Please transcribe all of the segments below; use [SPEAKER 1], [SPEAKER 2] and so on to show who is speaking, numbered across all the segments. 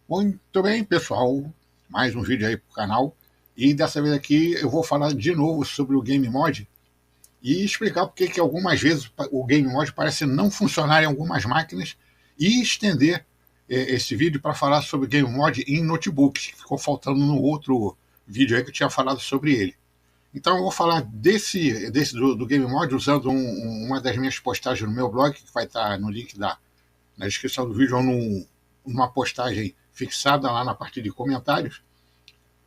[SPEAKER 1] Muito bem, pessoal. Mais um vídeo aí pro canal. E dessa vez aqui eu vou falar de novo sobre o Game Mod e explicar porque que algumas vezes o Game Mod parece não funcionar em algumas máquinas e estender esse vídeo para falar sobre Game Mod em notebooks, que ficou faltando no outro vídeo aí que eu tinha falado sobre ele. Então eu vou falar do Game Mod usando uma das minhas postagens no meu blog, que vai estar no link na descrição do vídeo ou numa postagem fixada lá na parte de comentários.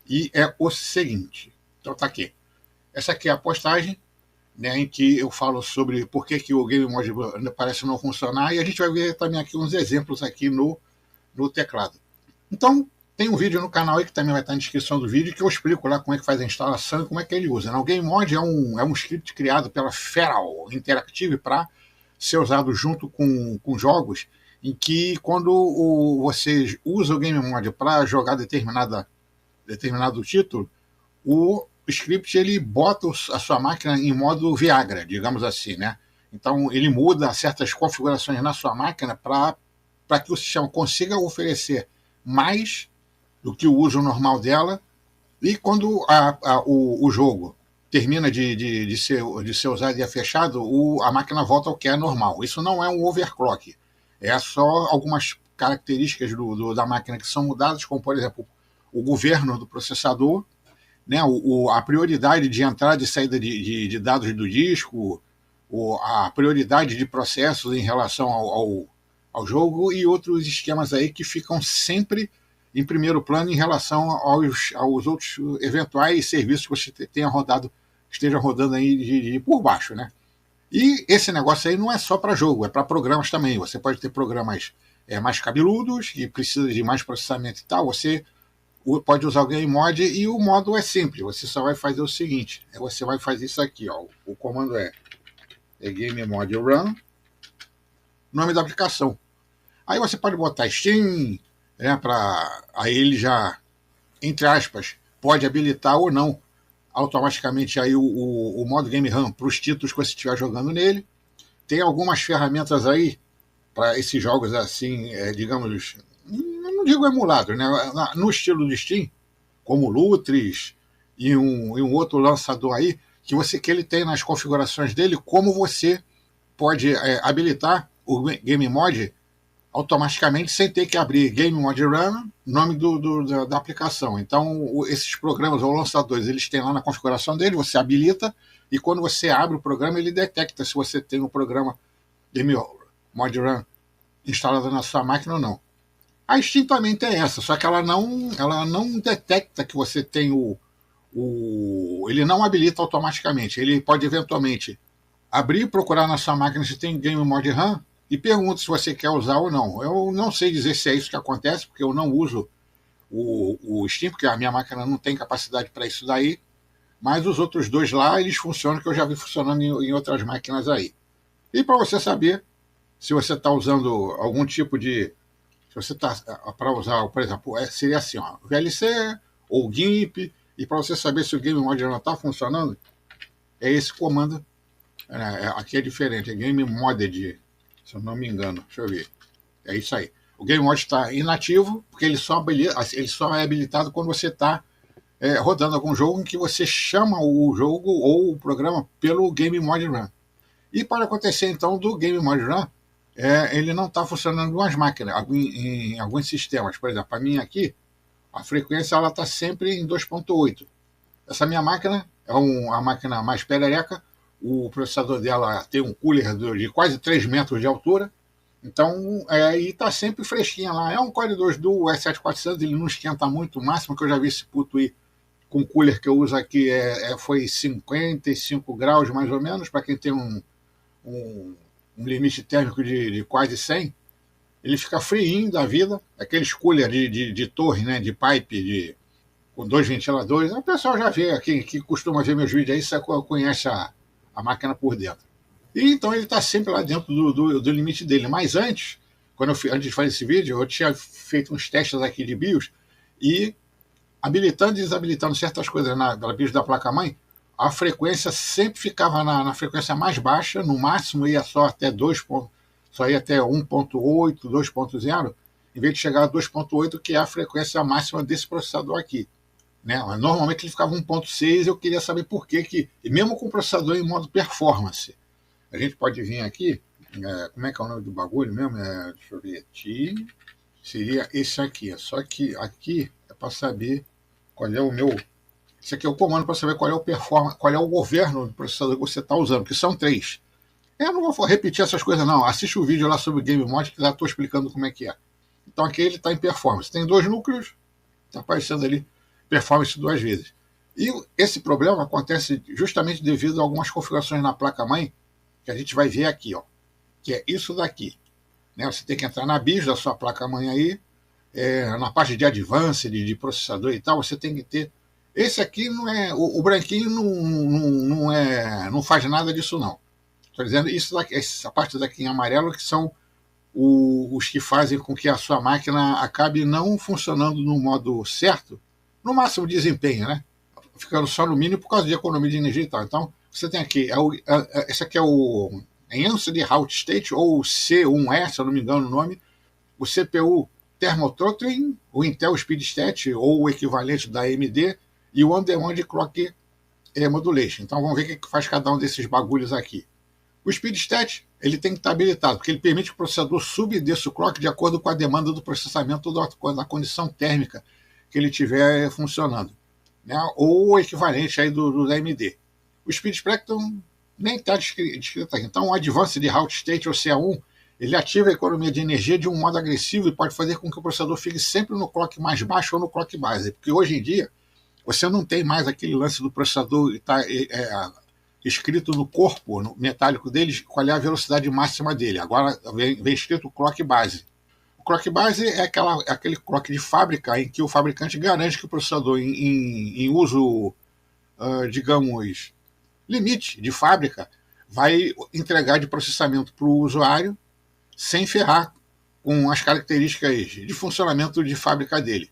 [SPEAKER 1] E é o seguinte, então tá aqui. Essa aqui é a postagem, né, em que eu falo sobre por que o Game Mod parece não funcionar, e a gente vai ver também aqui uns exemplos aqui no teclado. Então, tem um vídeo no canal aí que também vai estar na descrição do vídeo, que eu explico lá como é que faz a instalação e como é que ele usa. O Game Mod é um script criado pela Feral Interactive para ser usado junto com jogos em que quando você usa o Game Mod para jogar determinado título, o script ele bota a sua máquina em modo Viagra, digamos assim, né? Então ele muda certas configurações na sua máquina para que o sistema consiga oferecer mais do que o uso normal dela, e quando o jogo termina de ser usado e é fechado, a máquina volta ao que é normal. Isso não é um overclock, é só algumas características da máquina que são mudadas, como, por exemplo, o governo do processador, né, a prioridade de entrada e saída de dados do disco, a prioridade de processos em relação ao jogo e outros esquemas aí que ficam sempre em primeiro plano em relação aos outros eventuais serviços que você esteja rodando aí por baixo, né? E esse negócio aí não é só para jogo, é para programas também. Você pode ter programas mais cabeludos e precisa de mais processamento e tal. Você pode usar o Game Mod e o modo é simples. Você só vai fazer o seguinte: você vai fazer isso aqui, ó. O comando é Game Mod Run, nome da aplicação. Aí você pode botar Steam, né, aí ele já, entre aspas, pode habilitar ou não automaticamente aí o modo Game Run para os títulos que você estiver jogando nele. Tem algumas ferramentas aí para esses jogos assim, digamos, não digo emulados, né, no estilo do Steam, como o Lutris e um outro lançador aí, que ele tem nas configurações dele como você pode habilitar o Game Mod automaticamente sem ter que abrir Game Mod Run, nome da aplicação. Então, esses programas ou lançadores, eles têm lá na configuração dele, você habilita, e quando você abre o programa, ele detecta se você tem o programa Game Mod Run instalado na sua máquina ou não. A Steam também tem essa, só que ela não detecta que você tem ele não habilita automaticamente. Ele pode eventualmente abrir e procurar na sua máquina se tem Game Mod Run e pergunta se você quer usar ou não. Eu não sei dizer se é isso que acontece, porque eu não uso o Steam, porque a minha máquina não tem capacidade para isso daí, mas os outros dois lá, eles funcionam, que eu já vi funcionando em outras máquinas aí. E para você saber se você está usando algum tipo de... Se você está para usar, por exemplo, seria assim, ó, VLC ou GIMP, e para você saber se o Game Mod não está funcionando, é esse comando. Aqui é diferente, é Game Modded, se eu não me engano. Deixa eu ver. É isso aí. O Game Mod está inativo, porque ele só é habilitado quando você está rodando algum jogo em que você chama o jogo ou o programa pelo Game Mod Run. E para acontecer, então, do Game Mod Run, ele não está funcionando em algumas máquinas, em alguns sistemas. Por exemplo, a minha aqui, a frequência está sempre em 2.8. Essa minha máquina é a máquina mais perereca. O processador dela tem um cooler de quase 3 metros de altura. Então, e está sempre fresquinha lá. É um Core 2 do S7400, ele não esquenta muito. O máximo que eu já vi esse puto aí com o cooler que eu uso aqui foi 55 graus, mais ou menos, para quem tem um limite térmico de quase 100. Ele fica friinho da vida. Aqueles cooler de torre, né, de pipe, com 2 ventiladores. O pessoal já vê, que costuma ver meus vídeos aí, conhece a máquina por dentro. E então ele está sempre lá dentro do limite dele. Mas antes de fazer esse vídeo, eu tinha feito uns testes aqui de BIOS e habilitando e desabilitando certas coisas na BIOS da placa-mãe, a frequência sempre ficava na frequência mais baixa, no máximo ia só até 1.8, 2.0, em vez de chegar a 2.8, que é a frequência máxima desse processador aqui. Né? Normalmente ele ficava 1.6, eu queria saber por que, mesmo com o processador em modo performance, a gente pode vir aqui, como é que é o nome do bagulho mesmo? Deixa eu ver aqui, seria esse aqui, só que aqui é para saber qual é o meu... Esse aqui é o comando para saber qual é o performance, qual é o governo do processador que você está usando, que são 3. Eu não vou repetir essas coisas não, assiste o vídeo lá sobre o Game Mod que já estou explicando como é que é. Então aqui ele está em performance, tem 2 núcleos, está aparecendo ali performance 2 vezes. E esse problema acontece justamente devido a algumas configurações na placa-mãe, que a gente vai ver aqui, ó, que é isso daqui. Né? Você tem que entrar na BIOS da sua placa-mãe aí, na parte de advanced, de processador e tal, você tem que ter... Esse aqui não é... O branquinho não faz nada disso não. Estou dizendo isso daqui, essa parte daqui em amarelo, que são os que fazem com que a sua máquina acabe não funcionando no modo certo, no máximo desempenho, né? Ficando só no mínimo por causa de economia de energia e tal. Então, você tem aqui, esse aqui é o Enhanced Halt State, ou C1E, se eu não me engano o nome, o CPU Thermothrottling, o Intel Speed Stat, ou o equivalente da AMD, e o On-Demand Clock Modulation. Então, vamos ver o que faz cada um desses bagulhos aqui. O Speed Stat, ele tem que estar habilitado, porque ele permite que o processador suba e desça o clock de acordo com a demanda do processamento da condição térmica que ele estiver funcionando, né? Ou o equivalente aí do AMD. O Speed Spectrum nem está descrito aqui. Então, o Advanced Halt State, ou CA1, ele ativa a economia de energia de um modo agressivo e pode fazer com que o processador fique sempre no clock mais baixo ou no clock base, porque hoje em dia você não tem mais aquele lance do processador estar escrito no corpo no metálico dele qual é a velocidade máxima dele. Agora vem escrito clock base. O clock base é aquele clock de fábrica em que o fabricante garante que o processador em uso, digamos, limite de fábrica, vai entregar de processamento para o usuário sem ferrar com as características de funcionamento de fábrica dele.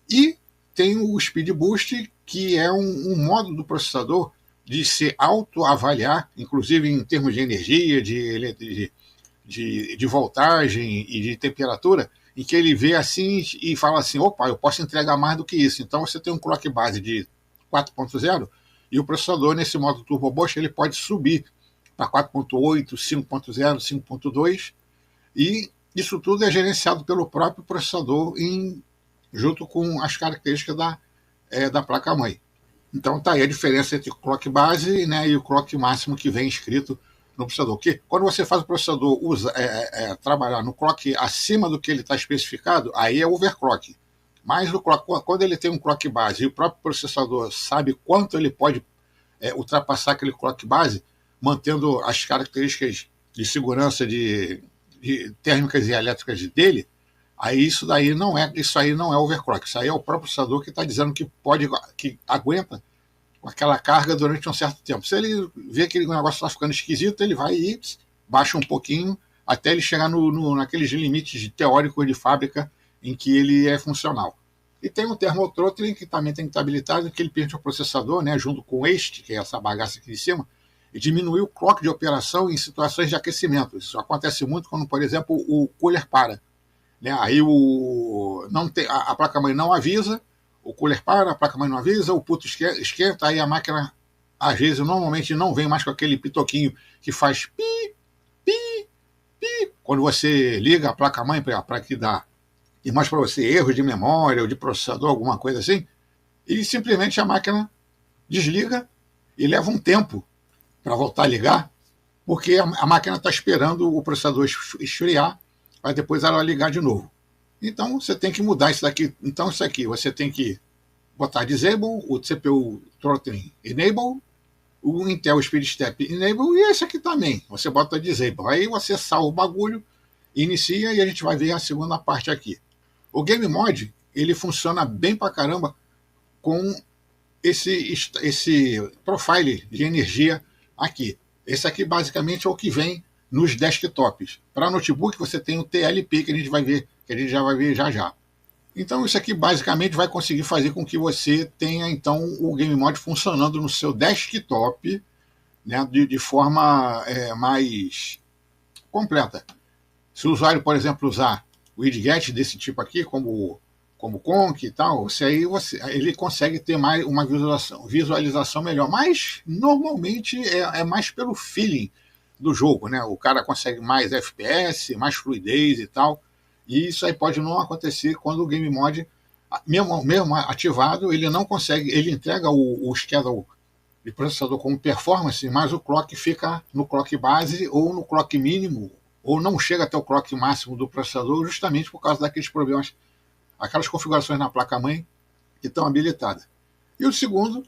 [SPEAKER 1] E tem o Speed Boost, que é um modo do processador de se autoavaliar, inclusive em termos de energia, de voltagem e de temperatura, em que ele vê assim e fala assim, opa, eu posso entregar mais do que isso. Então você tem um clock base de 4.0 e o processador, nesse modo Turbo Boost, ele pode subir para 4.8, 5.0, 5.2, e isso tudo é gerenciado pelo próprio processador junto com as características da placa-mãe. Então tá aí a diferença entre o clock base, né, e o clock máximo que vem escrito no processador. Que quando você faz o processador trabalhar no clock acima do que ele está especificado, aí é overclock. Mas quando ele tem um clock base e o próprio processador sabe quanto ele pode ultrapassar aquele clock base, mantendo as características de segurança de térmicas e elétricas dele, aí isso aí não é overclock. Isso aí é o próprio processador que está dizendo que aguenta aquela carga durante um certo tempo. Se ele vê que o negócio está ficando esquisito, ele vai e baixa um pouquinho até ele chegar naqueles limites teóricos de fábrica em que ele é funcional. E tem o Thermothrottling, que também tem que estar habilitado, que ele permite ao processador, né, junto com este, que é essa bagaça aqui de cima, e diminuir o clock de operação em situações de aquecimento. Isso acontece muito quando, por exemplo, o cooler para. Né? Aí a placa-mãe não avisa, o cooler para, a placa-mãe não avisa, o puto esquenta, aí a máquina, às vezes, normalmente não vem mais com aquele pitoquinho que faz pi, pi, pi, quando você liga a placa-mãe para que dá. E mais para você erros de memória ou de processador, alguma coisa assim, e simplesmente a máquina desliga e leva um tempo para voltar a ligar, porque a máquina está esperando o processador esfriar, para depois ela ligar de novo. Então você tem que mudar isso daqui. Então isso aqui, você tem que botar Disable, o CPU Throttling Enable, o Intel Speed Step Enable, e esse aqui também. Você bota Disable. Aí você salva o bagulho, inicia, e a gente vai ver a segunda parte aqui. O Game Mod, ele funciona bem pra caramba com esse profile de energia aqui. Esse aqui basicamente é o que vem nos desktops. Para notebook você tem o TLP, que a gente vai ver, que a gente já vai ver já. Então isso aqui basicamente vai conseguir fazer com que você tenha então o Game Mod funcionando no seu desktop, né, de forma mais completa. Se o usuário, por exemplo, usar widgets desse tipo aqui, como Conk e tal, ele consegue ter mais uma visualização melhor. Mas normalmente é mais pelo feeling do jogo, né? O cara consegue mais FPS, mais fluidez e tal. E isso aí pode não acontecer quando o Game Mod, mesmo ativado, ele não consegue, ele entrega o schedule de processador como performance, mas o clock fica no clock base ou no clock mínimo, ou não chega até o clock máximo do processador, justamente por causa daqueles problemas, aquelas configurações na placa-mãe que estão habilitadas. E o segundo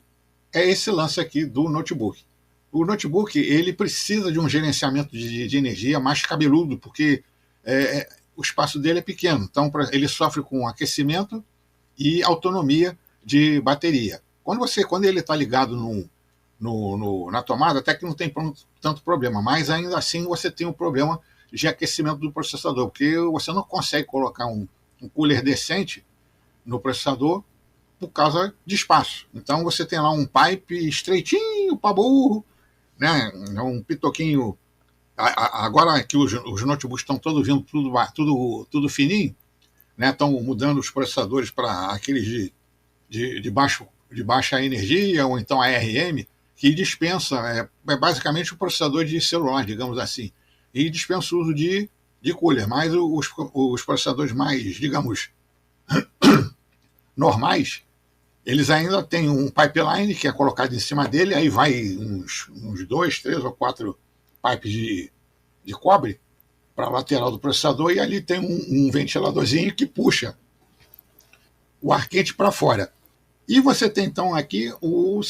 [SPEAKER 1] é esse lance aqui do notebook. O notebook ele precisa de um gerenciamento de energia mais cabeludo, porque o espaço dele é pequeno, então ele sofre com aquecimento e autonomia de bateria. Quando ele está ligado na tomada, até que não tem tanto problema, mas ainda assim você tem um problema de aquecimento do processador, porque você não consegue colocar um cooler decente no processador por causa de espaço. Então você tem lá um pipe estreitinho para burro, né? Um pitoquinho. Agora que os notebooks estão todos vindo tudo fininho, né? Estão mudando os processadores para aqueles de baixa energia, ou então ARM, que dispensa, é basicamente um processador de celular, digamos assim, e dispensa o uso de cooler, mas os processadores mais, digamos, normais, eles ainda têm um pipeline que é colocado em cima dele, aí vai uns 2, 3 ou 4 pipes de cobre para a lateral do processador, e ali tem um ventiladorzinho que puxa o ar quente para fora. E você tem então aqui o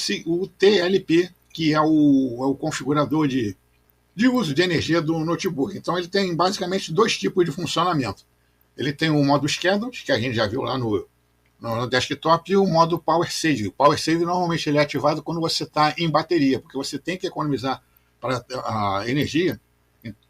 [SPEAKER 1] TLP, que é o configurador de uso de energia do notebook. Então ele tem basicamente dois tipos de funcionamento. Ele tem o modo Scheduled, que a gente já viu lá no desktop, e o modo Power Save. O Power Save normalmente ele é ativado quando você está em bateria, porque você tem que economizar a energia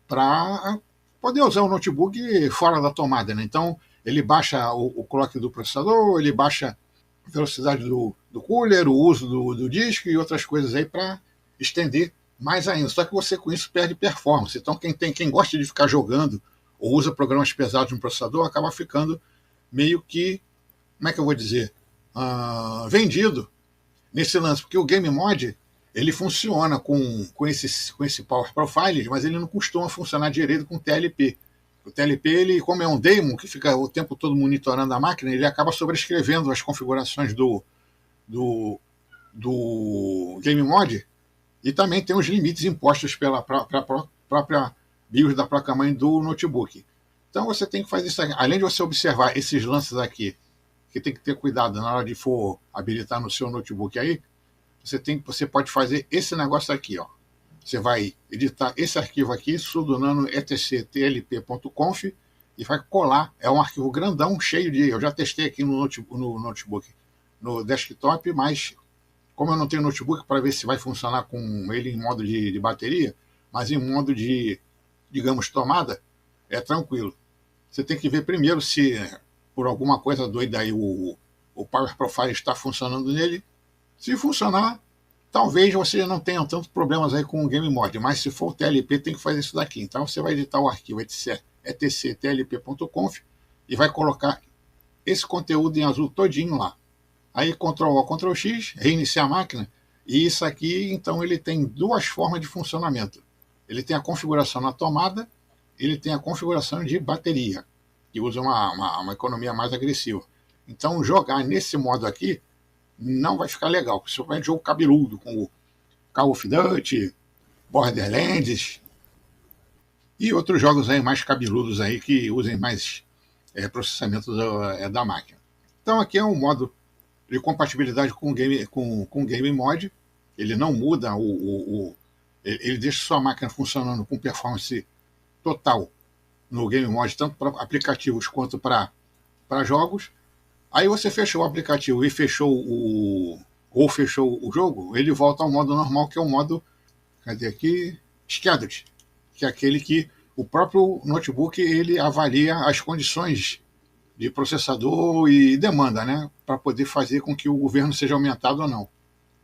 [SPEAKER 1] para poder usar o notebook fora da tomada, né? Então ele baixa o clock do processador, ele baixa a velocidade do cooler, o uso do disco e outras coisas aí para estender mais ainda. Só que você com isso perde performance. Então quem gosta de ficar jogando ou usa programas pesados no processador acaba ficando meio que, como é que eu vou dizer, vendido nesse lance, porque o Game Mod ele funciona com esse Power Profiles, mas ele não costuma funcionar direito com o TLP. O TLP, ele, como é um daemon que fica o tempo todo monitorando a máquina, ele acaba sobrescrevendo as configurações do Game Mod, e também tem os limites impostos pela própria BIOS da placa-mãe do notebook. Então você tem que fazer isso aqui. Além de você observar esses lances aqui, que tem que ter cuidado na hora de for habilitar no seu notebook aí, você pode fazer esse negócio aqui, ó. Você vai editar esse arquivo aqui, sudo-nano etc.tlp.conf, e vai colar. É um arquivo grandão, cheio de... Eu já testei aqui no notebook, no desktop, mas como eu não tenho notebook para ver se vai funcionar com ele em modo de bateria, mas em modo de, digamos, tomada, é tranquilo. Você tem que ver primeiro se, por alguma coisa doida aí, o Power Profile está funcionando nele. Se funcionar, talvez você não tenha tantos problemas aí com o Game Mod, mas se for o TLP, tem que fazer isso daqui. Então você vai editar o arquivo etc.tlp.conf e vai colocar esse conteúdo em azul todinho lá. Aí Ctrl+O, Ctrl+X, reiniciar a máquina, e isso aqui, então, ele tem duas formas de funcionamento. Ele tem a configuração na tomada, ele tem a configuração de bateria, que usa uma economia mais agressiva. Então, jogar nesse modo aqui não vai ficar legal, principalmente jogo cabeludo, com o Call of Duty, Borderlands e outros jogos aí mais cabeludos aí que usem mais processamento da máquina. Então aqui é um modo de compatibilidade com o Game Mod. Ele não muda ele deixa sua máquina funcionando com performance total no Game Mod, tanto para aplicativos quanto para jogos. Aí você fechou o aplicativo e fechou o jogo, ele volta ao modo normal, que é o modo, cadê aqui? Scheduled, que é aquele que o próprio notebook ele avalia as condições de processador e demanda, né, para poder fazer com que o governo seja aumentado ou não.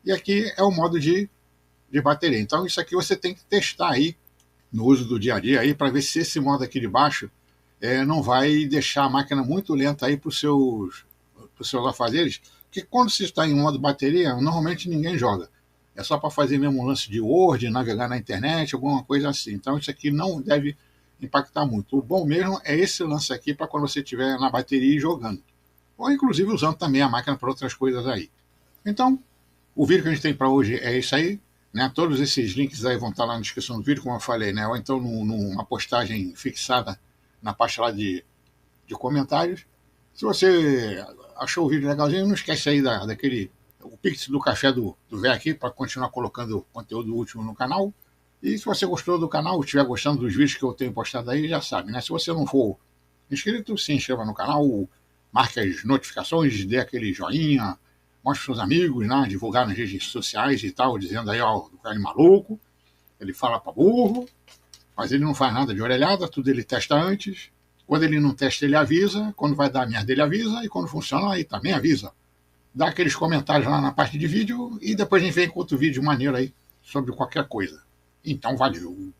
[SPEAKER 1] E aqui é o modo de bateria. Então isso aqui você tem que testar aí no uso do dia a dia aí para ver se esse modo aqui de baixo não vai deixar a máquina muito lenta aí para os seus afazeres, porque quando você está em modo bateria, normalmente ninguém joga. É só para fazer mesmo um lance de Word, navegar na internet, alguma coisa assim. Então isso aqui não deve impactar muito. O bom mesmo é esse lance aqui para quando você estiver na bateria e jogando. Ou inclusive usando também a máquina para outras coisas aí. Então, o vídeo que a gente tem para hoje é isso aí. Né? Todos esses links aí vão estar lá na descrição do vídeo, como eu falei, né? Ou então numa postagem fixada na parte lá de comentários. Se você achou o vídeo legalzinho, não esquece aí daquele o Pix do Café do Vé aqui para continuar colocando conteúdo útil no canal. E se você gostou do canal, estiver gostando dos vídeos que eu tenho postado aí, já sabe, né? Se você não for inscrito, se inscreva no canal, marque as notificações, dê aquele joinha, mostre para seus amigos, né? Divulgar nas redes sociais e tal, dizendo aí, ó, o cara é maluco, ele fala para burro, mas ele não faz nada de orelhada, tudo ele testa antes. Quando ele não testa, ele avisa. Quando vai dar merda, ele avisa. E quando funciona, aí também avisa. Dá aqueles comentários lá na parte de vídeo e depois a gente vem com outro vídeo maneiro aí sobre qualquer coisa. Então, valeu!